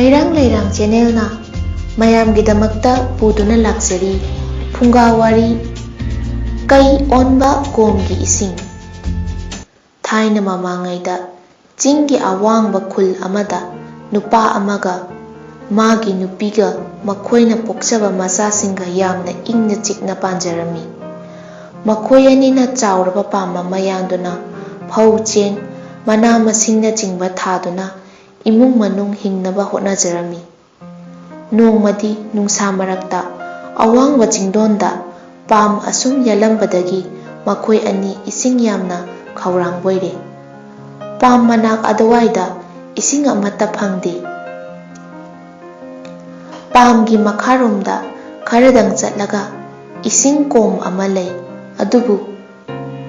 ꯍꯩꯔꯥꯡ ꯂꯩꯔꯥꯡ ꯆꯦꯅꯦꯜꯅ ꯃꯌꯥꯝꯒꯤꯗꯃꯛꯇ ꯄꯨꯗꯨꯅ ꯂꯥꯛꯆꯔꯤ ꯐꯨꯡꯒꯥ ꯋꯥꯔꯤ ꯀꯩ ꯑꯣꯟꯕ ꯀꯣꯝꯒꯤ ꯏꯁꯤꯡ꯫ ꯊꯥꯏꯅ ꯃꯃꯥꯡꯉꯩꯗ ꯆꯤꯡꯒꯤ ꯑꯋꯥꯡꯕ ꯈꯨꯜ ꯑꯃꯗ ꯅꯨꯄꯥ ꯑꯃꯒ ꯃꯥꯒꯤ ꯅꯨꯄꯤꯒ ꯃꯈꯣꯏꯅ ꯄꯣꯛꯆꯕ ꯃꯆꯥꯁꯤꯡꯒ ꯌꯥꯝꯅ ꯏꯪꯅ ꯆꯤꯛꯅ ꯄꯥꯟꯖꯔꯝꯃꯤ꯫ ꯃꯈꯣꯏ ꯑꯅꯤꯅ ꯆꯥꯎꯔꯕ ꯄꯥꯝ ꯑꯃ ꯌꯥꯟꯗꯨꯅ ꯐꯧ ꯆꯦꯡ ꯃꯅꯥ ꯃꯁꯤꯡꯅꯆꯤꯡꯕ ꯊꯥꯗꯨꯅ ꯏꯃꯨꯡ ꯃꯅꯨꯡ ꯍꯤꯡꯅꯕ ꯍꯣꯠꯅꯖꯔꯝꯃꯤ꯫ ꯅꯣꯡꯃꯗꯤ ꯅꯨꯡꯁꯥ ꯃꯔꯛꯇ ꯑꯋꯥꯡꯕ ꯆꯤꯡꯗꯣꯟꯗ ꯄꯥꯝ ꯑꯁꯨꯝ ꯌꯥꯜꯂꯝꯕꯗꯒꯤ ꯃꯈꯣꯏ ꯑꯅꯤ ꯏꯁꯤꯡ ꯌꯥꯝꯅ ꯈꯧꯔꯥꯡꯕꯣꯏꯔꯦ꯫ ꯄꯥꯝ ꯃꯅꯥꯛ ꯑꯗꯨꯋꯥꯏꯗ ꯏꯁꯤꯡ ꯑꯃꯠꯇ ꯐꯪꯗꯦ꯫ ꯄꯥꯝꯒꯤ ꯃꯈꯥꯔꯣꯝꯗ ꯈꯔꯗꯪ ꯆꯠꯂꯒ ꯏꯁꯤꯡ ꯀꯣꯝ ꯑꯃ ꯂꯩ꯫ ꯑꯗꯨꯕꯨ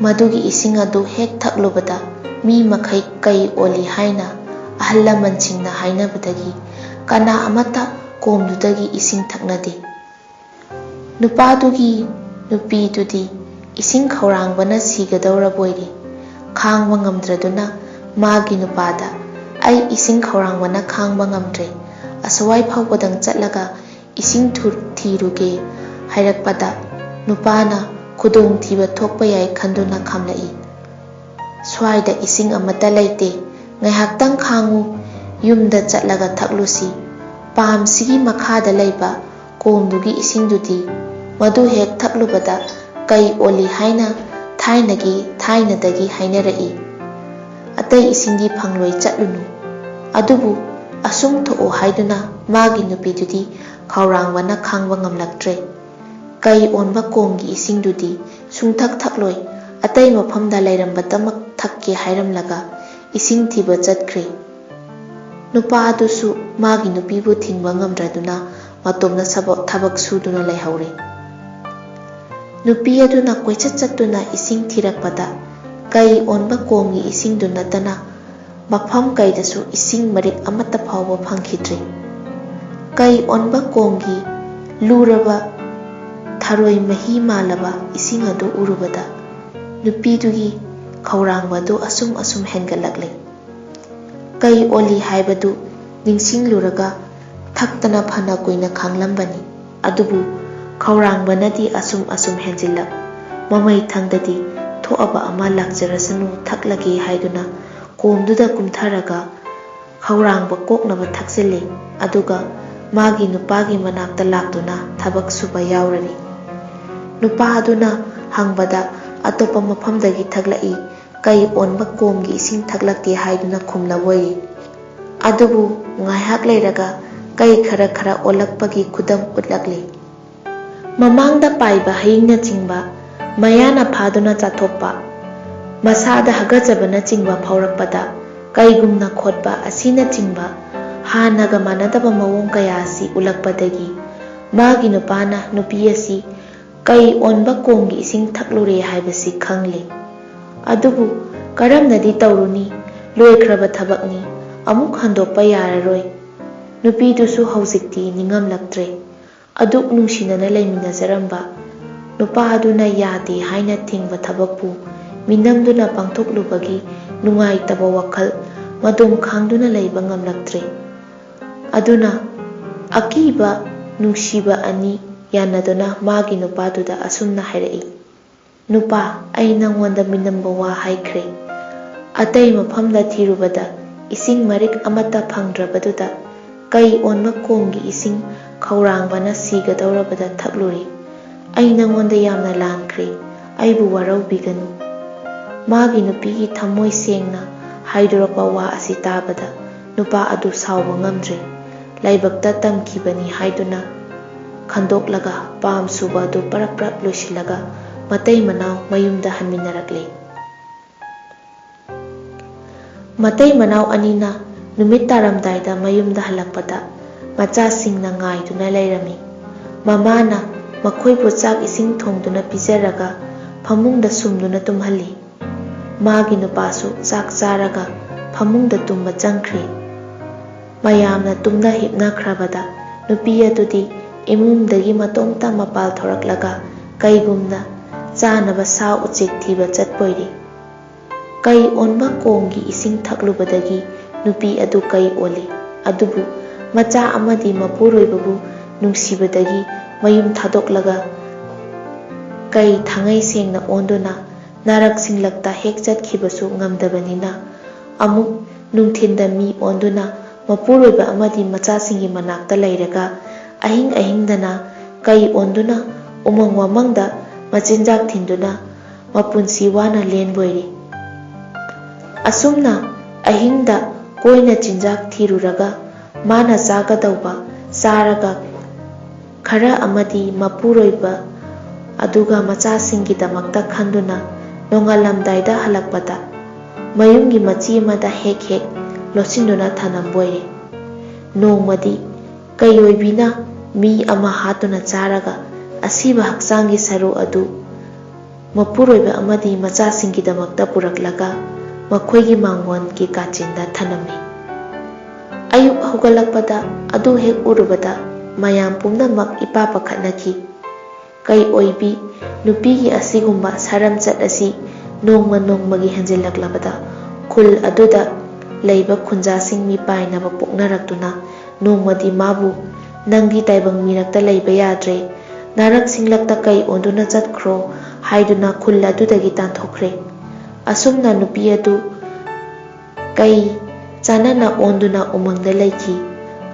ꯃꯗꯨꯒꯤ ꯏꯁꯤꯡ ꯑꯗꯨ ꯍꯦꯛ ꯊꯛꯂꯨꯕꯗ ꯃꯤ ꯃꯈꯩ ꯀꯩ ꯑꯣꯜꯂꯤ ꯍꯥꯏꯅ ꯑꯍꯜ ꯂꯃꯟꯁꯤꯡꯅ ꯍꯥꯏꯅꯕꯗꯒꯤ ꯀꯅꯥ ꯑꯃꯠꯇ ꯀꯣꯝꯗꯨꯗꯒꯤ ꯏꯁꯤꯡ ꯊꯛꯅꯗꯦ꯫ ꯅꯨꯄꯥꯗꯨꯒꯤ ꯅꯨꯄꯤꯗꯨꯗꯤ ꯏꯁꯤꯡ ꯈꯧꯔꯥꯡꯕꯅ ꯁꯤꯒꯗꯧꯔꯕꯣꯏꯔꯦ꯫ ꯈꯥꯡꯕ ꯉꯝꯗ꯭ꯔꯗꯨꯅ ꯃꯥꯒꯤ ꯅꯨꯄꯥꯗ "ꯑꯩ ꯏꯁꯤꯡ ꯈꯧꯔꯥꯡꯕꯅ ꯈꯥꯡꯕ ꯉꯝꯗ꯭ꯔꯦ, ꯑꯁ꯭ꯋꯥꯏ ꯐꯥꯎꯕꯗꯪ ꯆꯠꯂꯒ ꯏꯁꯤꯡ ꯊꯤꯔꯨꯒꯦ" ꯍꯥꯏꯔꯛꯄꯗ ꯅꯨꯄꯥꯅ ꯈꯨꯗꯣꯡꯊꯤꯕ ꯊꯣꯛꯄ ꯌꯥꯏ ꯈꯟꯗꯨꯅ ꯈꯝꯂꯛꯏ꯫ "ꯁ꯭ꯋꯥꯏꯗ ꯏꯁꯤꯡ ꯑꯃꯠꯇ ꯂꯩꯇꯦ, ꯉꯥꯏꯍꯥꯛꯇꯪ ꯈꯥꯡꯉꯨ, ꯌꯨꯝꯗ ꯆꯠꯂꯒ ꯊꯛꯂꯨꯁꯤ꯫ ꯄꯥꯝꯁꯤꯒꯤ ꯃꯈꯥꯗ ꯂꯩꯕ ꯀꯣꯝꯗꯨꯒꯤ ꯏꯁꯤꯡꯗꯨꯗꯤ ꯃꯗꯨ ꯍꯦꯛ ꯊꯛꯂꯨꯕꯗ ꯀꯩ ꯑꯣꯜꯂꯤ ꯍꯥꯏꯅ ꯊꯥꯏꯅꯗꯒꯤ ꯍꯥꯏꯅꯔꯛꯏ꯫ ꯑꯇꯩ ꯏꯁꯤꯡꯗꯤ ꯐꯪꯂꯣꯏ, ꯆꯠꯂꯨꯅꯨ"꯫ ꯑꯗꯨꯕꯨ ꯑꯁꯨꯝ ꯊꯣꯛꯑꯣ ꯍꯥꯏꯗꯨꯅ ꯃꯥꯒꯤ ꯅꯨꯄꯤꯗꯨꯗꯤ ꯈꯧꯔꯥꯡꯕꯅ ꯈꯥꯡꯕ ꯉꯝꯂꯛꯇ꯭ꯔꯦ꯫ ꯀꯩ ꯑꯣꯟꯕ ꯀꯣꯝꯒꯤ ꯏꯁꯤꯡꯗꯨꯗꯤ ꯁꯨꯡꯊꯛ ꯊꯛꯂꯣꯏ, ꯑꯇꯩ ꯃꯐꯝꯗ ꯂꯩꯔꯝꯕꯇꯃꯛ ꯊꯛꯀꯦ ꯍꯥꯏꯔꯝꯂꯒ ꯏꯁꯤꯡ ꯊꯤꯕ ꯆꯠꯈ꯭ꯔꯦ꯫ ꯅꯨꯄꯥ ꯑꯗꯨꯁꯨ ꯃꯥꯒꯤ ꯅꯨꯄꯤꯕꯨ ꯊꯤꯡꯕ ꯉꯝꯗ꯭ꯔꯗꯨꯅ ꯃꯇꯣꯝꯇ ꯊꯕꯛ ꯁꯨꯗꯨꯅ ꯂꯩꯍꯧꯔꯦ꯫ ꯅꯨꯄꯤ ꯑꯗꯨꯅ ꯀꯣꯏꯆꯠ ꯆꯠꯇꯨꯅ ꯏꯁꯤꯡ ꯊꯤꯔꯛꯄꯗ ꯀꯩ ꯑꯣꯟꯕ ꯀꯣꯝꯒꯤ ꯏꯁꯤꯡꯗꯨ ꯅꯠꯇꯅ ꯃꯐꯝ ꯀꯩꯗꯁꯨ ꯏꯁꯤꯡ ꯃꯔꯤꯛ ꯑꯃꯠꯇ ꯐꯥꯎꯕ ꯐꯪꯈꯤꯗ꯭ꯔꯦ꯫ ꯀꯩ ꯑꯣꯟꯕ ꯀꯣꯝꯒꯤ ꯂꯨꯔꯕ ꯊꯔꯣꯏ ꯃꯍꯤ ꯃꯥꯜꯂꯕ ꯏꯁꯤꯡ ꯑꯗꯨ ꯎꯔꯨꯕꯗ ꯅꯨꯄꯤꯗꯨꯒꯤ ꯈꯧꯔꯥꯡꯕꯗꯨ ꯑꯁꯨꯝ ꯍꯦꯟꯒꯠꯂꯛꯂꯦ꯫ ꯀꯩ ꯑꯣꯜꯂꯤ ꯍꯥꯏꯕꯗꯨ ꯅꯤꯡꯁꯤꯡꯂꯨꯔꯒ ꯊꯛꯇꯅ ꯐꯅ ꯀꯨꯏꯅ ꯈꯥꯡꯂꯝꯕꯅꯤ꯫ ꯑꯗꯨꯕꯨ ꯈꯧꯔꯥꯡꯕꯅꯗꯤ ꯑꯁꯨꯝ ꯍꯦꯟꯖꯤꯜꯂꯛ ꯃꯃꯩꯊꯪꯗꯗꯤ ꯊꯣꯛꯑꯕ ꯑꯃ ꯂꯥꯛꯆꯔꯁꯅꯨ ꯊꯛꯂꯒꯦ ꯍꯥꯏꯗꯨꯅ ꯀꯣꯝꯗꯨꯗ ꯀꯨꯝꯊꯔꯒ ꯈꯧꯔꯥꯡꯕ ꯀꯣꯛꯅꯕ ꯊꯛꯆꯤꯜꯂꯦ꯫ ꯑꯗꯨꯒ ꯃꯥꯒꯤ ꯅꯨꯄꯥꯒꯤ ꯃꯅꯥꯛꯇ ꯂꯥꯛꯇꯨꯅ ꯊꯕꯛ ꯁꯨꯕ ꯌꯥꯎꯔꯔꯤ꯫ ꯅꯨꯄꯥ ꯑꯗꯨꯅ ꯍꯪꯕꯗ ꯑꯇꯣꯞꯄ ꯃꯐꯝꯗꯒꯤ ꯊꯛꯂꯛꯏ, ꯀꯩ ꯑꯣꯟꯕ ꯀꯣꯝꯒꯤ ꯏꯁꯤꯡ ꯊꯛꯂꯛꯀꯦ ꯍꯥꯏꯗꯨꯅ ꯈꯨꯝꯂꯕꯣꯏꯔꯦ꯫ ꯑꯗꯨꯕꯨ ꯉꯥꯏꯍꯥꯛ ꯂꯩꯔꯒ ꯀꯩ ꯈꯔ ꯑꯣꯜꯂꯛꯄꯒꯤ ꯈꯨꯗꯝ ꯎꯠꯂꯛꯂꯦ꯫ ꯃꯃꯥꯡꯗ ꯄꯥꯏꯕ ꯍꯌꯤꯡꯅꯆꯤꯡꯕ ꯃꯌꯥꯅ ꯐꯥꯗꯨꯅ ꯆꯥꯊꯣꯛꯄ, ꯃꯁꯥꯗ ꯍꯥꯒꯠꯆꯕꯅꯆꯤꯡꯕ ꯐꯥꯎꯔꯛꯄꯗ ꯀꯩꯒꯨꯝꯅ ꯈꯣꯠꯄ ꯑꯁꯤꯅꯆꯤꯡꯕ ꯍꯥꯟꯅꯒ ꯃꯥꯟꯅꯗꯕ ꯃꯑꯣꯡ ꯀꯌꯥ ꯑꯁꯤ ꯎꯠꯂꯛꯄꯗꯒꯤ ꯃꯥꯒꯤ ꯅꯨꯄꯥꯅ ꯅꯨꯄꯤ ꯑꯁꯤ ꯀꯩ ꯑꯣꯟꯕ ꯀꯣꯝꯒꯤ ꯏꯁꯤꯡ ꯊꯛꯂꯨꯔꯦ ꯍꯥꯏꯕꯁꯤ ꯈꯪꯂꯦ꯫ ꯑꯗꯨꯕꯨ ꯀꯔꯝꯅꯗꯤ ꯇꯧꯔꯨꯅꯤ, ꯂꯣꯏꯈ꯭ꯔꯕ ꯊꯕꯛꯅꯤ, ꯑꯃꯨꯛ ꯍꯟꯗꯣꯛꯄ ꯌꯥꯔꯔꯣꯏ꯫ ꯅꯨꯄꯤꯗꯨꯁꯨ ꯍꯧꯖꯤꯛꯇꯤ ꯅꯤꯡꯉꯝꯂꯛꯇ꯭ꯔꯦ꯫ ꯑꯗꯨꯛ ꯅꯨꯡꯁꯤꯅꯅ ꯂꯩꯃꯤꯟꯅꯖꯔꯝꯕ ꯅꯨꯄꯥ ꯑꯗꯨꯅ ꯌꯥꯗꯦ ꯍꯥꯏꯅ ꯊꯤꯡꯕ ꯊꯕꯛꯄꯨ ꯃꯤꯅꯝꯗꯨꯅ ꯄꯥꯡꯊꯣꯛꯂꯨꯕꯒꯤ ꯅꯨꯡꯉꯥꯏꯇꯕ ꯋꯥꯈꯜ ꯃꯗꯣꯝ ꯈꯥꯡꯗꯨꯅ ꯂꯩꯕ ꯉꯝꯂꯛꯇ꯭ꯔꯦ꯫ ꯑꯗꯨꯅ ꯑꯀꯤꯕ ꯅꯨꯡꯁꯤꯕ ꯑꯅꯤ ꯌꯥꯟꯅꯗꯨꯅ ꯃꯥꯒꯤ ꯅꯨꯄꯥꯗꯨꯗ ꯑꯁꯨꯝꯅ ꯍꯥꯏꯔꯛꯏ, "ꯅꯨꯄꯥ, ꯑꯩ ꯅꯉꯣꯟꯗ ꯃꯤꯅꯝꯕ ꯋꯥ ꯍꯥꯏꯈ꯭ꯔꯦ꯫ ꯑꯇꯩ ꯃꯐꯝꯗ ꯊꯤꯔꯨꯕꯗ ꯏꯁꯤꯡ ꯃꯔꯤꯛ ꯑꯃꯠꯇ ꯐꯪꯗ꯭ꯔꯕꯗꯨꯗ ꯀꯩ ꯑꯣꯟꯕ ꯀꯣꯝꯒꯤ ꯏꯁꯤꯡ ꯈꯧꯔꯥꯡꯕꯅ ꯁꯤꯒꯗꯧꯔꯕꯗ ꯊꯛꯂꯨꯔꯦ꯫ ꯑꯩ ꯅꯉꯣꯟꯗ ꯌꯥꯝꯅ ꯂꯥꯟꯈ꯭ꯔꯦ, ꯑꯩꯕꯨ ꯋꯥꯔꯧꯕꯤꯒꯅꯨ"꯫ ꯃꯥꯒꯤ ꯅꯨꯄꯤꯒꯤ ꯊꯃꯣꯏ ꯁꯦꯡꯅ ꯍꯥꯏꯗꯣꯔꯛꯄ ꯋꯥ ꯑꯁꯤ ꯇꯥꯕꯗ ꯅꯨꯄꯥ ꯑꯗꯨ ꯁꯥꯎꯕ ꯉꯝꯗ꯭ꯔꯦ꯫ ꯂꯥꯏꯕꯛꯇ ꯇꯝꯈꯤꯕꯅꯤ ꯍꯥꯏꯗꯨꯅ ꯈꯟꯗꯣꯛꯂꯒ ꯄꯥꯝ ꯁꯨꯕ ꯑꯗꯨ ꯄꯔꯞ ꯂꯣꯏꯁꯤꯜꯂꯒ ꯃꯇꯩ ꯃꯅꯥꯎ ꯃꯌꯨꯝꯗ ꯍꯟꯃꯤꯟꯅꯔꯛꯂꯦ꯫ ꯃꯇꯩ ꯃꯅꯥꯎ ꯑꯅꯤꯅ ꯅꯨꯃꯤꯠ ꯇꯥꯔꯝꯗꯥꯏꯗ ꯃꯌꯨꯝꯗ ꯍꯜꯂꯛꯄꯗ ꯃꯆꯥꯁꯤꯡꯅ ꯉꯥꯏꯗꯨꯅ ꯂꯩꯔꯝꯃꯤ꯫ ꯃꯃꯥꯅ ꯃꯈꯣꯏꯕꯨ ꯆꯥꯛ ꯏꯁꯤꯡ ꯊꯣꯡꯗꯨꯅ ꯄꯤꯖꯔꯒ ꯐꯃꯨꯡꯗ ꯁꯨꯝꯗꯨꯅ ꯇꯨꯝꯍꯜꯂꯤ꯫ ꯃꯥꯒꯤ ꯅꯨꯄꯥꯁꯨ ꯆꯥꯛ ꯆꯥꯔꯒ ꯐꯃꯨꯡꯗ ꯇꯨꯝꯕ ꯆꯪꯈ꯭ꯔꯦ꯫ ꯃꯌꯥꯝꯅ ꯇꯨꯝꯅ ꯍꯤꯞꯅꯈ꯭ꯔꯕꯗ ꯅꯨꯄꯤ ꯑꯗꯨꯗꯤ ꯏꯃꯨꯡꯗꯒꯤ ꯃꯇꯣꯝꯇ ꯃꯄꯥꯜ ꯊꯣꯔꯛꯂꯒ ꯀꯩꯒꯨꯝꯅ ꯆꯥꯅꯕ ꯁꯥ ꯎꯆꯦꯛ ꯊꯤꯕ ꯆꯠꯄꯣꯏꯔꯦ꯫ ꯀꯩ ꯑꯣꯟꯕ ꯀꯣꯝꯒꯤ ꯏꯁꯤꯡ ꯊꯛꯂꯨꯕꯗꯒꯤ ꯅꯨꯄꯤ ꯑꯗꯨ ꯀꯩ ꯑꯣꯜꯂꯤ꯫ ꯑꯗꯨꯕꯨ ꯃꯆꯥ ꯑꯃꯗꯤ ꯃꯄꯨꯔꯣꯏꯕꯕꯨ ꯅꯨꯡꯁꯤꯕꯗꯒꯤ ꯃꯌꯨꯝ ꯊꯥꯗꯣꯛꯂꯒ ꯀꯩ ꯊꯥꯡꯉꯩ ꯁꯦꯡꯅ ꯑꯣꯟꯗꯨꯅ ꯅꯥꯔꯛ ꯁꯤꯡꯂꯛꯇ ꯍꯦꯛ ꯆꯠꯈꯤꯕꯁꯨ ꯉꯝꯗꯕꯅꯤꯅ ꯑꯃꯨꯛ ꯅꯨꯡꯊꯤꯟꯗ ꯃꯤ ꯑꯣꯟꯗꯨꯅ ꯃꯄꯨꯔꯣꯏꯕ ꯑꯃꯗꯤ ꯃꯆꯥꯁꯤꯡꯒꯤ ꯃꯅꯥꯛꯇ ꯂꯩꯔꯒ ꯑꯍꯤꯡ ꯑꯍꯤꯡꯗꯅ ꯀꯩ ꯑꯣꯟꯗꯨꯅ ꯎꯃꯪ ꯋꯥꯃꯪꯗ ꯃꯆꯤꯟꯖꯥꯛ ꯊꯤꯟꯗꯨꯅ ꯃꯄꯨꯟꯁꯤ ꯋꯥꯅ ꯂꯦꯟꯕꯣꯏꯔꯤ꯫ ꯑꯁꯨꯝꯅ ꯑꯍꯤꯡꯗ ꯀꯣꯏꯅ ꯆꯤꯟꯖꯥꯛ ꯊꯤꯔꯨꯔꯒ ꯃꯥꯅ ꯆꯥꯒꯗꯧꯕ ꯆꯥꯔꯒ ꯈꯔ ꯑꯃꯗꯤ ꯃꯄꯨꯔꯣꯏꯕ ꯑꯗꯨꯒ ꯃꯆꯥꯁꯤꯡꯒꯤꯗꯃꯛꯇ ꯈꯟꯗꯨꯅ ꯅꯣꯡꯉꯥꯜꯂꯝꯗꯥꯏꯗ ꯍꯜꯂꯛꯄꯗ ꯃꯌꯨꯝꯒꯤ ꯃꯆꯤ ꯑꯃꯗ ꯍꯦꯛ ꯍꯦꯛ ꯂꯣꯠꯁꯤꯟꯗꯨꯅ ꯊꯅꯝꯕꯣꯏꯔꯦ꯫ ꯅꯣꯡꯃꯗꯤ ꯀꯩ ꯑꯣꯏꯕꯤꯅ ꯃꯤ ꯑꯃ ꯍꯥꯠꯇꯨꯅ ꯆꯥꯔꯒ ꯑꯁꯤꯕ ꯍꯛꯆꯥꯡꯒꯤ ꯁꯔꯨ ꯑꯗꯨ ꯃꯄꯨꯔꯣꯏꯕ ꯑꯃꯗꯤ ꯃꯆꯥꯁꯤꯡꯒꯤꯗꯃꯛꯇ ꯄꯨꯔꯛꯂꯒ ꯃꯈꯣꯏꯒꯤ ꯃꯥꯡꯒꯣꯟꯒꯤ ꯀꯥꯆꯤꯟꯗ ꯊꯅꯝꯃꯤ꯫ ꯑꯌꯨꯛ ꯍꯧꯒꯠꯂꯛꯄꯗ ꯑꯗꯨ ꯍꯦꯛ ꯎꯔꯨꯕꯗ ꯃꯌꯥꯝ ꯄꯨꯝꯅꯃꯛ ꯏꯄꯥ ꯄꯥꯈꯠꯅꯈꯤ꯫ ꯀꯩ ꯑꯣꯏꯕꯤ ꯅꯨꯄꯤꯒꯤ ꯑꯁꯤꯒꯨꯝꯕ ꯁꯔꯝꯆꯠ ꯑꯁꯤ ꯅꯣꯡꯃ ꯅꯣꯡꯃꯒꯤ ꯍꯦꯟꯖꯤꯜꯂꯛꯂꯕꯗ ꯈꯨꯜ ꯑꯗꯨꯗ ꯂꯩꯕ ꯈꯨꯟꯖꯥꯁꯤꯡ ꯃꯤꯄꯥꯏꯅꯕ ꯄꯣꯛꯅꯔꯛꯇꯨꯅ ꯅꯣꯡꯃꯗꯤ ꯃꯥꯕꯨ "ꯅꯪꯗꯤ ꯇꯥꯏꯕꯪ ꯃꯤꯔꯛꯇ ꯂꯩꯕ ꯌꯥꯗ꯭ꯔꯦ, ꯅꯥꯔꯛ ꯁꯤꯡꯂꯛꯇ ꯀꯩ ꯑꯣꯟꯗꯨꯅ ꯆꯠꯈ꯭ꯔꯣ" ꯍꯥꯏꯗꯨꯅ ꯈꯨꯜ ꯑꯗꯨꯗꯒꯤ ꯇꯥꯟꯊꯣꯛꯈ꯭ꯔꯦ꯫ ꯑꯁꯨꯝꯅ ꯅꯨꯄꯤ ꯑꯗꯨ ꯀꯩ ꯆꯥꯅꯅ ꯑꯣꯟꯗꯨꯅ ꯎꯃꯪꯗ ꯂꯩꯈꯤ꯫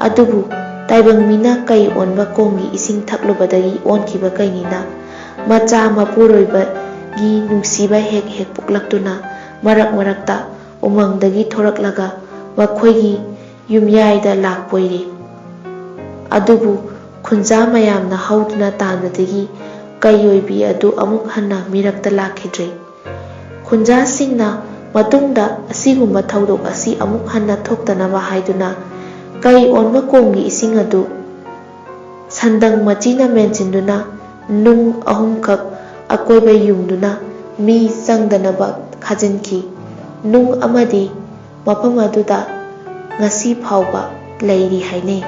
ꯑꯗꯨꯕꯨ ꯇꯥꯏꯕꯪ ꯃꯤꯅ ꯀꯩ ꯑꯣꯟꯕ ꯀꯣꯝꯒꯤ ꯏꯁꯤꯡ ꯊꯛꯂꯨꯕꯗꯒꯤ ꯑꯣꯟꯈꯤꯕ ꯀꯩꯅꯤꯅ ꯃꯆꯥ ꯃꯄꯨꯔꯣꯏꯕꯒꯤ ꯅꯨꯡꯁꯤꯕ ꯍꯦꯛ ꯍꯦꯛ ꯄꯣꯛꯂꯛꯇꯨꯅ ꯃꯔꯛ ꯃꯔꯛꯇ ꯎꯃꯪꯗꯒꯤ ꯊꯣꯔꯛꯂꯒ ꯃꯈꯣꯏꯒꯤ ꯌꯨꯝꯌꯥꯏꯗ ꯂꯥꯛꯄꯣꯏꯔꯦ꯫ ꯑꯗꯨꯕꯨ ꯈꯨꯟꯖꯥ ꯃꯌꯥꯝꯅ ꯍꯧꯗꯨꯅ ꯇꯥꯟꯕꯗꯒꯤ ꯀꯩ ꯑꯣꯏꯕꯤ ꯑꯗꯨ ꯑꯃꯨꯛ ꯍꯟꯅ ꯃꯤꯔꯛꯇ ꯂꯥꯛꯈꯤꯗ꯭ꯔꯦ꯫ ꯈꯨꯟꯖꯥꯁꯤꯡꯅ ꯃꯇꯨꯡꯗ ꯑꯁꯤꯒꯨꯝꯕ ꯊꯧꯗꯣꯛ ꯑꯁꯤ ꯑꯃꯨꯛ ꯍꯟꯅ ꯊꯣꯛꯇꯅꯕ ꯍꯥꯏꯗꯨꯅ ꯀꯩ ꯑꯣꯟꯕ ꯀꯣꯝꯒꯤ ꯏꯁꯤꯡ ꯑꯗꯨ ꯁꯟꯗꯪ ꯃꯆꯤꯅ ꯃꯦꯟꯁꯤꯟꯗꯨꯅ ꯅꯨꯡ 3 ꯑꯀꯣꯏꯕ ꯌꯨꯡꯗꯨꯅ ꯃꯤ ꯆꯪꯗꯅꯕ ꯈꯥꯖꯤꯟꯈꯤ꯫ ꯅꯨꯡ ꯑꯃꯗꯤ ꯃꯐꯝ ꯑꯗꯨꯗ ꯉꯁꯤ ꯐꯥꯎꯕ ꯂꯩꯔꯤ ꯍꯥꯏꯅꯩ꯫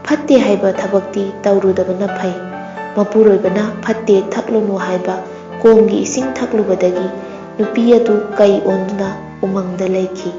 ꯐꯠꯇꯦ ꯍꯥꯏꯕ ꯊꯕꯛꯇꯤ ꯇꯧꯔꯨꯗꯕꯅ ꯐꯩ꯫ ꯃꯄꯨꯔꯣꯏꯕꯅ ꯐꯠꯇꯦ ꯊꯛꯂꯨꯅꯨ ꯍꯥꯏꯕ ꯀꯣꯝꯒꯤ ꯏꯁꯤꯡ ꯊꯛꯂꯨꯕꯗꯒꯤ ꯅꯨꯄꯤ ꯑꯗꯨ ꯀꯩ ꯑꯣꯟꯗꯨꯅ ꯎꯃꯪꯗ ꯂꯩꯈꯤ꯫